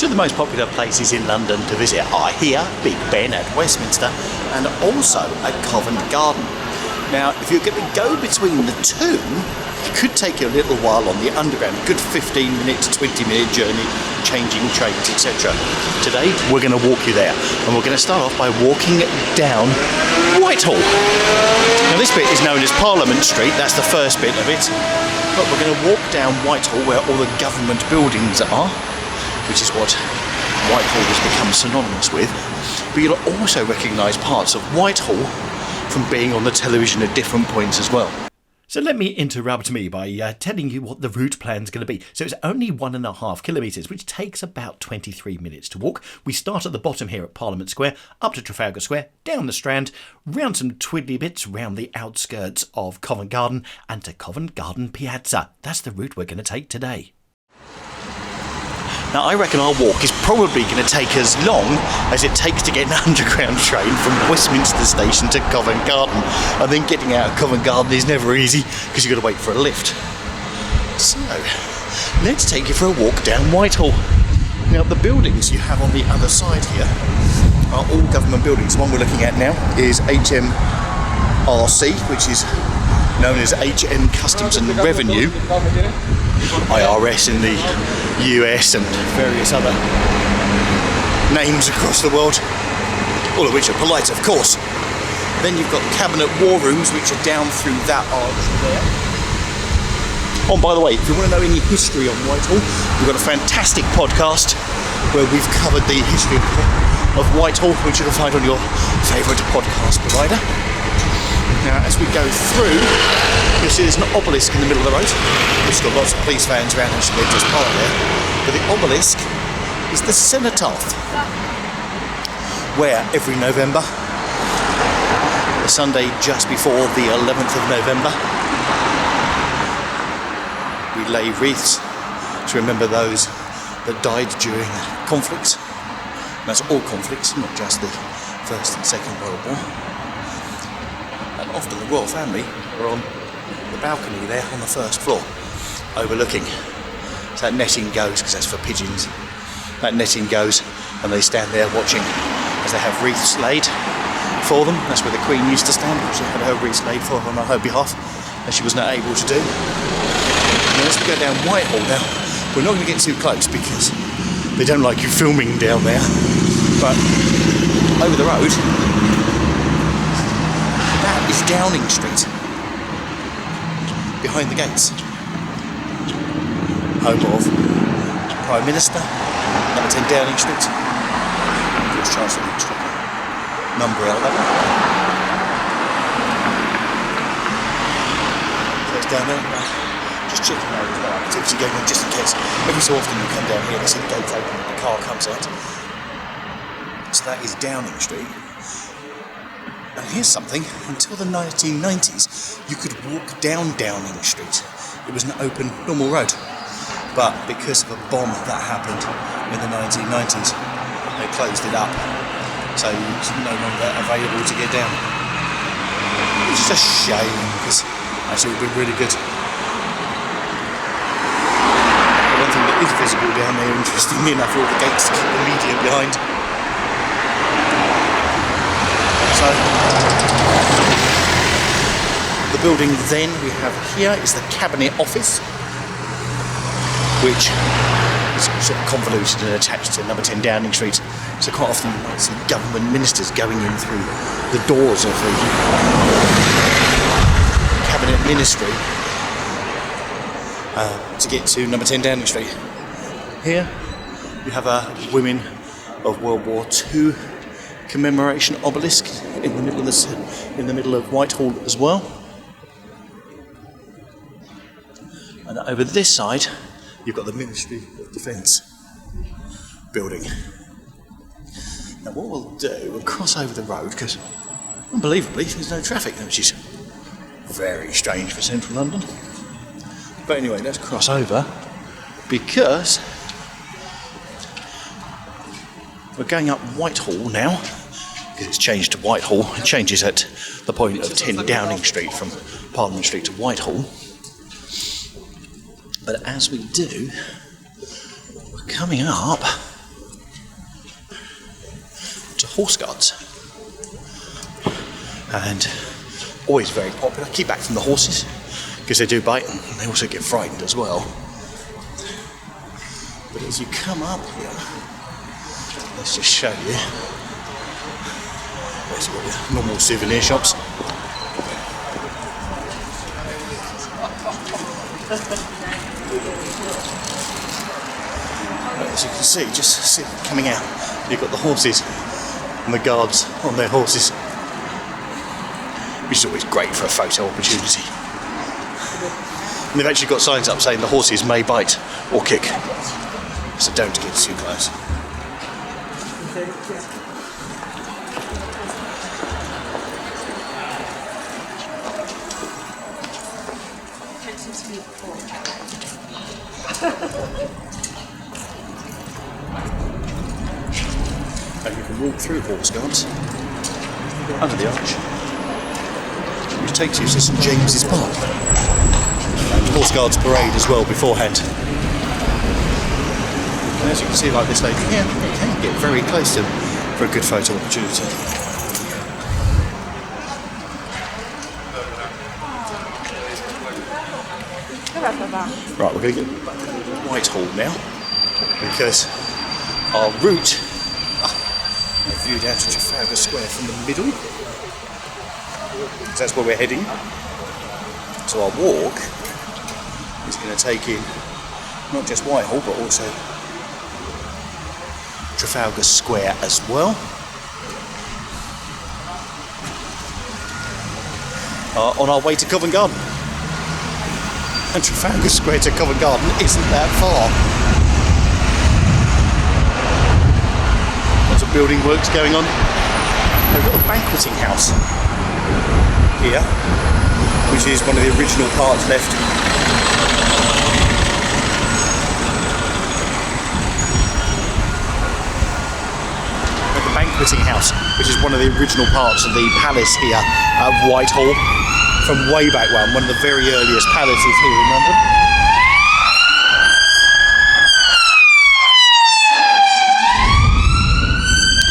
Two of the most popular places in London to visit are here, Big Ben at Westminster, and also at Covent Garden. Now, if you're going to go between the two, it could take you a little while on the underground, a good 15 minutes, 20-minute journey, changing trains, etc. Today, we're going to walk you there, and we're going to start off by walking down Whitehall. Now, this bit is known as Parliament Street, that's the first bit of it, but we're going to walk down Whitehall where all the government buildings are, which is what Whitehall has become synonymous with. But you'll also recognise parts of Whitehall from being on the television at different points as well. So let me interrupt me by telling you what the route plan's going to be. So it's only 1.5 kilometres, which takes about 23 minutes to walk. We start at the bottom here at Parliament Square, up to Trafalgar Square, down the Strand, round some twiddly bits round the outskirts of Covent Garden and to Covent Garden Piazza. That's the route we're going to take today. Now, I reckon our walk is probably going to take as long as it takes to get an underground train from Westminster Station to Covent Garden. And then getting out of Covent Garden is never easy because you've got to wait for a lift. So, let's take you for a walk down Whitehall. Now, the buildings you have on the other side here are all government buildings. The one we're looking at now is HMRC, which is known as HM Customs and Revenue, IRS in the US and various other names across the world, all of which are polite, of course. Then you've got Cabinet War Rooms, which are down through that arch there. Oh, and by the way, if you want to know any history on Whitehall, we've got a fantastic podcast where we've covered the history of Whitehall, which you can find on your favourite podcast provider. Now, as we go through, you'll see there's an obelisk in the middle of the road. There's got lots of police vans around, actually, they've just parked there. But the obelisk is the cenotaph, where every November, the Sunday just before the 11th of November, we lay wreaths to remember those that died during conflicts. And that's all conflicts, not just the First and Second World War. And often the royal family are on the balcony there on the first floor, overlooking. So that netting goes, because that's for pigeons, that netting goes and they stand there watching as they have wreaths laid for them. That's where the Queen used to stand, because she had her wreaths laid for her on her behalf, as she was not able to do. And as we go down Whitehall now, we're not going to get too close because they don't like you filming down there, but over the road, that is Downing Street, behind the gates. Home of Prime Minister, number 10 Downing Street, George Chancellor Street, number 11. So it's down there, just checking out as well, activity going on just in case. Every so often you come down here, they see the gates open and the car comes out. So that is Downing Street. And here's something, until the 1990s, you could walk down Downing Street. It was an open, normal road. But because of a bomb that happened in the 1990s, they closed it up. So it's no longer available to get down. Which is a shame, because actually it would be really good. The one thing that is visible down there, interestingly enough, are all the gates to keep the media behind. So, the building then we have here is the Cabinet Office, which is sort of convoluted and attached to number 10 Downing Street. So quite often you might see government ministers going in through the doors of the Cabinet Ministry to get to number 10 Downing Street. Here you have a Women of World War II commemoration obelisk in the middle of Whitehall as well. And over this side, you've got the Ministry of Defence building. Now what we'll do, we'll cross over the road, because unbelievably there's no traffic, which is very strange for central London. But anyway, let's cross over, because we're going up Whitehall now, because it's changed to Whitehall. It changes at the point of 10 Downing Street from Parliament Street to Whitehall. But as we do, we're coming up Horse Guards. And always very popular. Keep back from the horses, because they do bite and they also get frightened as well. But as you come up here, let's just show you. There's all the normal souvenir shops. As you can see, just coming out, you've got the horses and the guards on their horses, which is always great for a photo opportunity. And they've actually got signs up saying the horses may bite or kick, so don't get too close. And you can walk through Horse Guards under the arch, which takes you to St James's Park. And Horse Guards parade as well beforehand. And as you can see, like this lady here, you can get very close to them for a good photo opportunity. Right, we're going to get back to Whitehall now, because our route, a view down to Trafalgar Square from the middle, that's where we're heading. So our walk is going to take in not just Whitehall but also Trafalgar Square as well. On our way to Covent Garden. And Trafalgar Square to Covent Garden isn't that far. Lots of building works going on. They've got a banqueting house here, which is one of the original parts left. The banqueting house, which is one of the original parts of the palace here at Whitehall, from way back when, one of the very earliest palaces here in London.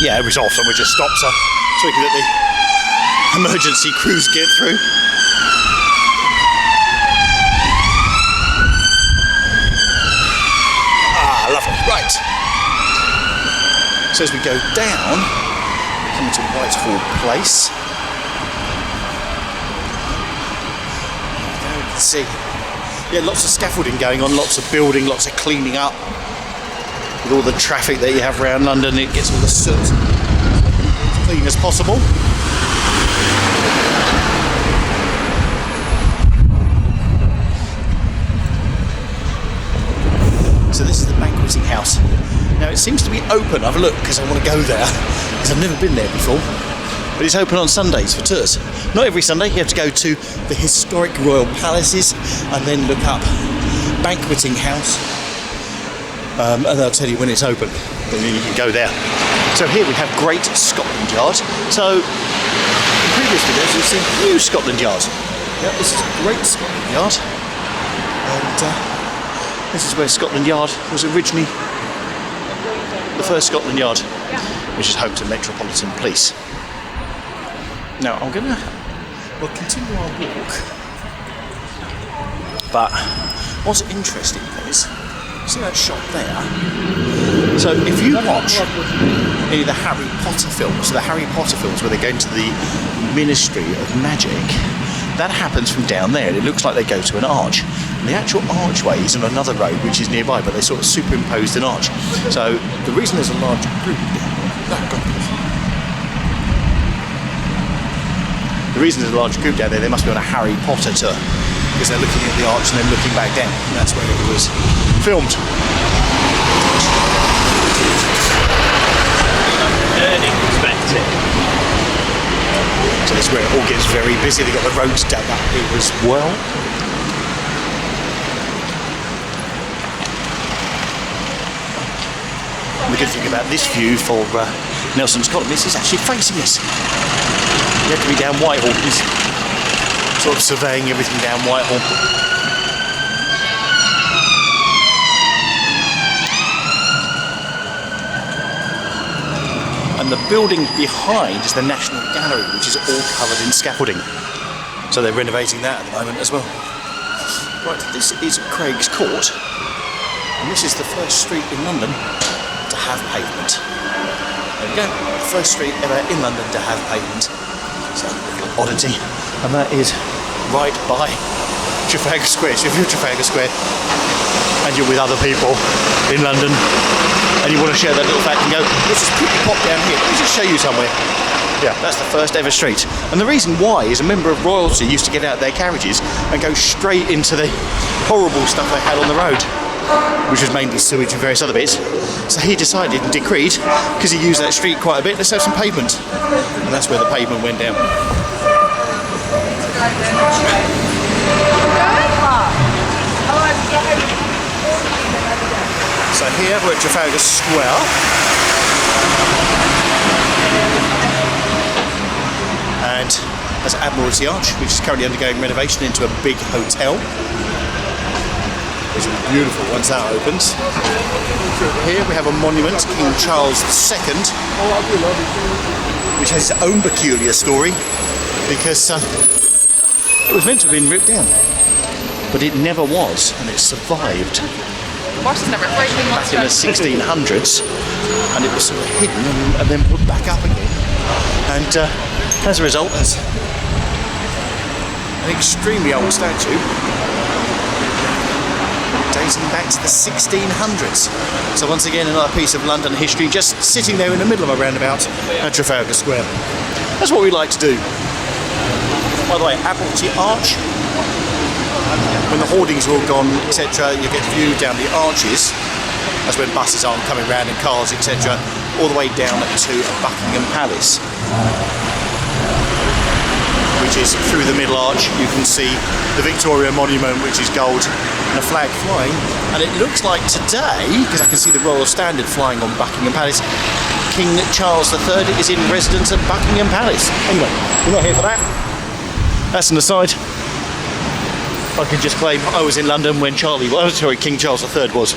Yeah, every so often we just stop so we can let the emergency crews get through. Ah, lovely. Right. So as we go down, we come into Whitehall Place. See, yeah, lots of scaffolding going on, lots of building, lots of cleaning up. With all the traffic that you have around London, it gets all the soot as clean as possible. So this is the banqueting house. Now it seems to be open. I've looked because I want to go there, because I've never been there before. But it's open on Sundays for tours. Not every Sunday, you have to go to the historic royal palaces and then look up banqueting house, and they'll tell you when it's open, and then you can go there. So here we have Great Scotland Yard. So in previous videos you've seen New Scotland Yard. Yeah, this is Great Scotland Yard, and this is where Scotland Yard was originally the first Scotland Yard, which is home to Metropolitan Police. Now we'll continue our walk, but what's interesting is, see that shot there? So if you watch any of the Harry Potter films, where they go into the Ministry of Magic, that happens from down there, and it looks like they go to an arch. And the actual archway is on another road which is nearby, but they sort of superimposed an arch. So the reason there's a large group The reason there's a large group down there, they must be on a Harry Potter tour, because they're looking at the arch and then looking back down. And that's where it was filmed. Unexpected. So this is where it all gets very busy. They've got the roads dug up here as well. And the good thing about this view for Nelson's Column is it's actually facing us. You have to be down Whitehall. He's sort of surveying everything down Whitehall. And And the building behind is the National Gallery, which is all covered in scaffolding. So they're renovating that at the moment as well. Right, this is Craig's Court, and this is the first street in London to have pavement. There we go, the first street ever in London to have pavement. So a little oddity, and that is right by Trafalgar Square. So if you're at Trafalgar Square and you're with other people in London and you want to share that little fact and go, let's just quickly pop down here, let me just show you somewhere. Yeah, that's the first ever street. And the reason why is a member of royalty used to get out of their carriages and go straight into the horrible stuff they had on the road, which was mainly sewage and various other bits. So he decided and decreed, because he used that street quite a bit, let's have some pavement. And that's where the pavement went down. So here we're at Trafalgar Square. And that's Admiralty Arch, which is currently undergoing renovation into a big hotel, which will be beautiful once that opens. Here we have a monument to King Charles II, which has its own peculiar story, because it was meant to have been ripped down, but it never was, and it survived back in the 1600s, and it was sort of hidden and then put back up again. And as a result, there's an extremely old statue dating back to the 1600s. So once again, another piece of London history just sitting there in the middle of a roundabout at Trafalgar Square. That's what we like to do. By the way, Admiralty Arch, when the hoardings are all gone, etc., you get viewed down the arches. That's when buses aren't coming round and cars, etc., all the way down to Buckingham Palace, which is through the middle arch. You can see the Victoria Monument, which is gold, and a flag flying. And it looks like today, because I can see the Royal Standard flying on Buckingham Palace, King Charles III is in residence at Buckingham Palace. Anyway, we're not here for that. That's an aside. I could just claim I was in London when King Charles III was.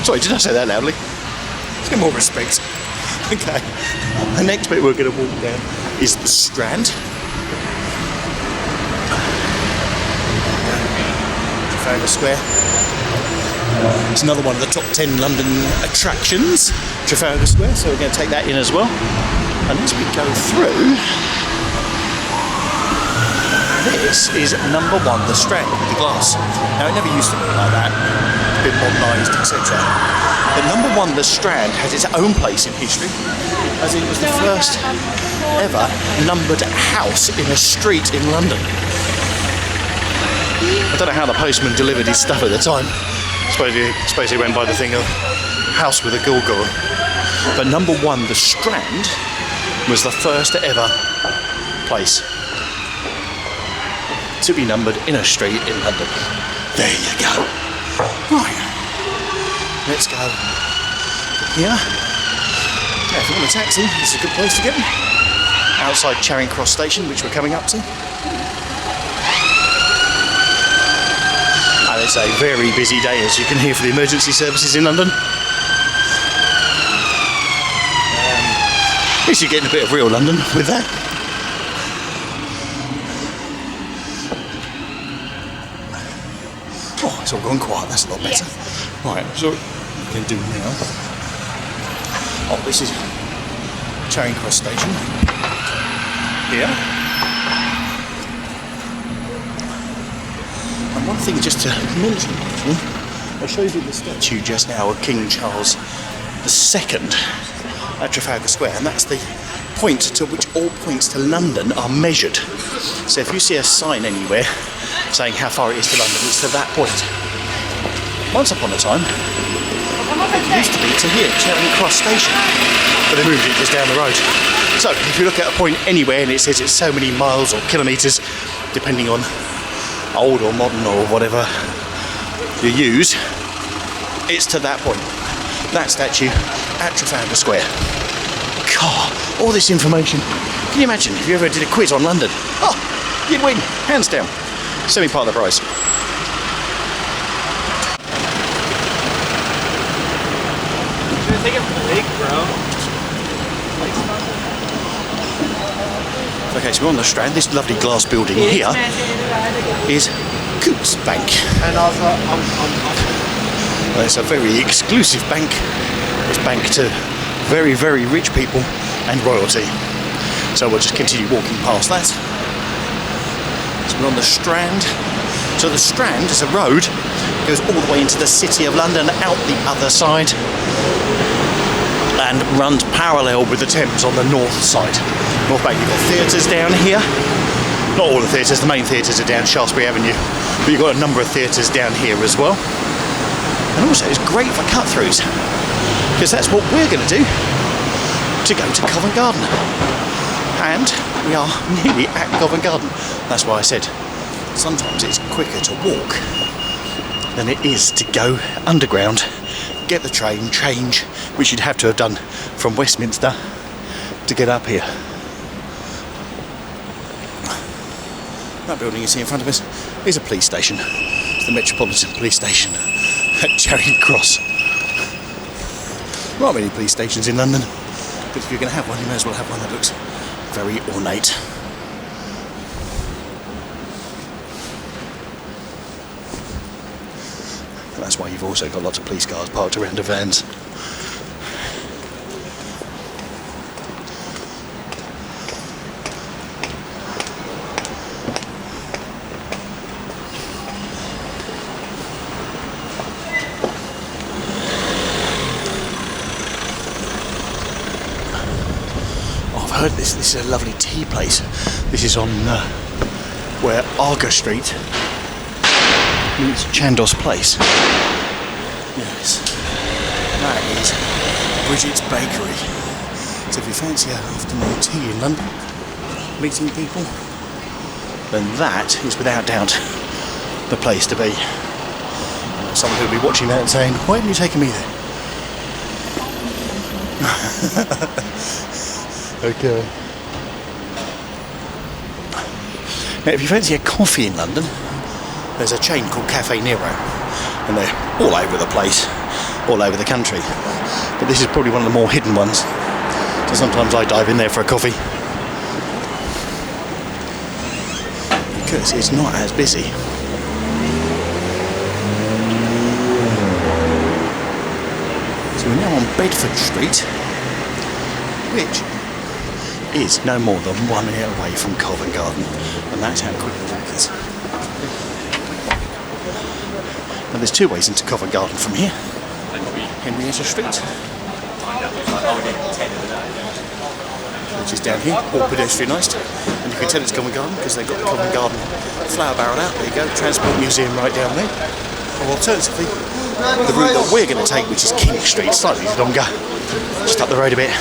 Sorry, did I say that loudly? Let's get more respect. Okay. The next bit we're going to walk down is the Strand. Trafalgar Square. It's another one of the top 10 London attractions, Trafalgar Square, so we're going to take that in as well. And as we go through, this is number 1, the Strand with the glass. Now it never used to look like that, a bit modernised, etc. But number 1, the Strand, has its own place in history, as it was the first ever numbered house in a street in London. I don't know how the postman delivered his stuff at the time. I suppose he went by the thing of house with a gargoyle. But number 1, the Strand, was the first ever place to be numbered in a street in London. There you go. Right, let's go here. Yeah, if you want a taxi, this is a good place to get them. Outside Charing Cross Station, which we're coming up to. And it's a very busy day, as you can hear, for the emergency services in London. At least you're getting a bit of real London with that. Oh, it's all gone quiet, that's a lot better. Yes. Right, so what we can do now. Oh, this is Charing Cross Station. Here. And one thing just to mention, actually, I showed you the statue just now of King Charles II at Trafalgar Square, and that's the point to which all points to London are measured. So if you see a sign anywhere saying how far it is to London, it's to that point. Once upon a time, it used to be to here, Charing Cross Station, but they moved it just down the road. So if you look at a point anywhere and it says it's so many miles or kilometres, depending on old or modern or whatever you use, it's to that point. That statue at Trafalgar Square. God, all this information. Can you imagine if you ever did a quiz on London? Oh, you'd win, hands down. Semi part of the prize. Should I take it from the lake, bro? Okay, so we're on the Strand. This lovely glass building here is Coutts Bank. It's a very exclusive bank. It's bank to very, very rich people and royalty. So we'll just continue walking past that. So we're on the Strand. So the Strand is a road, goes all the way into the City of London, out the other side, and runs parallel with the Thames on the north side. North Bank, you've got theatres down here. Not all the theatres, the main theatres are down Shaftesbury Avenue, but you've got a number of theatres down here as well. And also it's great for cut-throughs, because that's what we're going to do to go to Covent Garden. And we are nearly at Covent Garden. That's why I said sometimes it's quicker to walk than it is to go underground, get the train, change, which you'd have to have done from Westminster to get up here. That building you see in front of us is a police station. It's the Metropolitan Police Station at Charing Cross. There aren't many police stations in London, but if you're going to have one, you may as well have one that looks very ornate. That's why you've also got lots of police cars parked around the vans. I've heard this is a lovely tea place. This is on where Arga Street meets Chandos Place. Yes, that is Bridget's Bakery. So if you fancy an afternoon tea in London, meeting people, then that is without doubt the place to be. And someone who'll be watching that and saying, why haven't you taken me there? Okay. Now if you fancy a coffee in London, there's a chain called Cafe Nero, and they're all over the place, all over the country. But this is probably one of the more hidden ones, so sometimes I dive in there for a coffee, because it's not as busy. So we're now on Bedford Street, which is no more than 1 minute away from Covent Garden, and that's how quick the walk is. Now there's two ways into Covent Garden from here. Henrietta Street, which is down here, all pedestrianised, and you can tell it's Covent Garden because they've got the Covent Garden flower barrel out. There you go, Transport Museum right down there. Or alternatively, the route that we're going to take, which is King Street, slightly longer, just up the road a bit,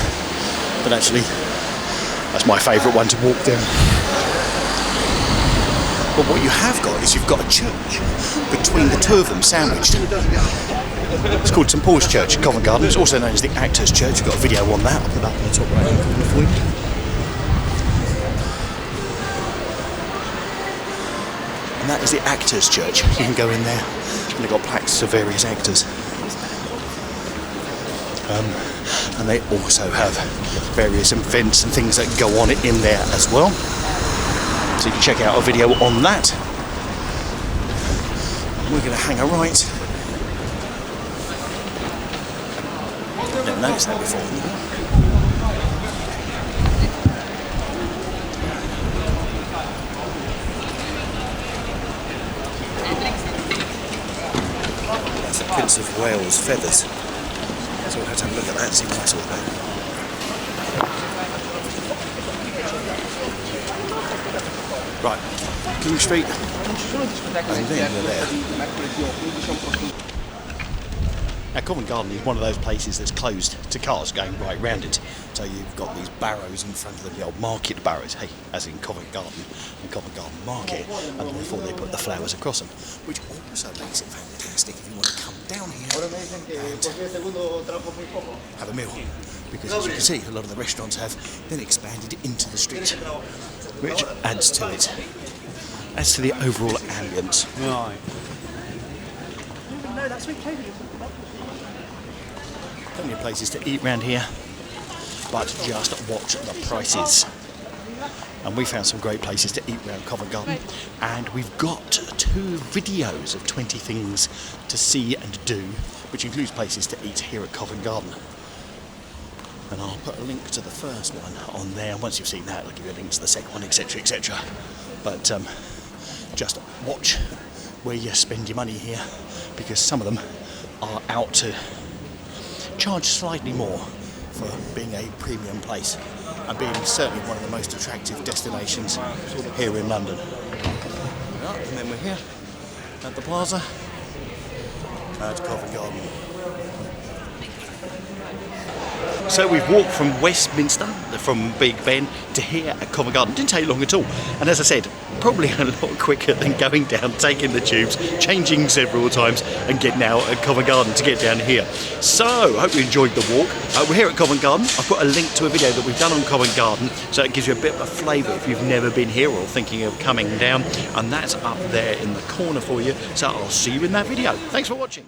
but actually that's my favourite one to walk down. But what you have got is you've got a church between the two of them, sandwiched. It's called St Paul's Church at Covent Garden. It's also known as the Actors' Church. We've got a video on that. I'll put that up in the top right hand corner for you. And that is the Actors' Church. You can go in there, and they've got plaques of various actors. And they also have various events and things that go on in there as well. So you can check out a video on that. We're going to hang a right. Never noticed that before. That's the Prince of Wales feathers. So we'll have to have a look at that and see what that's all about. Right, King Street, and then we're there. Now Covent Garden is one of those places that's closed to cars going right round it. So you've got these barrows in front of them, the old market barrows, hey, as in Covent Garden and Covent Garden Market, and therefore they put the flowers across them, which also makes it fantastic if you want to come down here and have a meal. Because as you can see, a lot of the restaurants have then expanded into the street, which adds to it. Adds to the overall ambience. Right. Plenty of places to eat round here. but just watch the prices. And we found some great places to eat around Covent Garden, and we've got 2 videos of 20 things to see and do, which includes places to eat here at Covent Garden. And I'll put a link to the first one on there. Once you've seen that, I'll give you a link to the second one, etc, etc. But just watch where you spend your money here, because some of them are out to charge slightly more for being a premium place and being certainly one of the most attractive destinations here in London. And then we're here at the plaza at Covent Garden. So we've walked from Westminster, from Big Ben, to here at Covent Garden. Didn't take long at all. And as I said, probably a lot quicker than going down, taking the tubes, changing several times, and getting out at Covent Garden to get down here. So, I hope you enjoyed the walk. We're here at Covent Garden. I've put a link to a video that we've done on Covent Garden, so it gives you a bit of a flavour if you've never been here or thinking of coming down. And that's up there in the corner for you. So I'll see you in that video. Thanks for watching.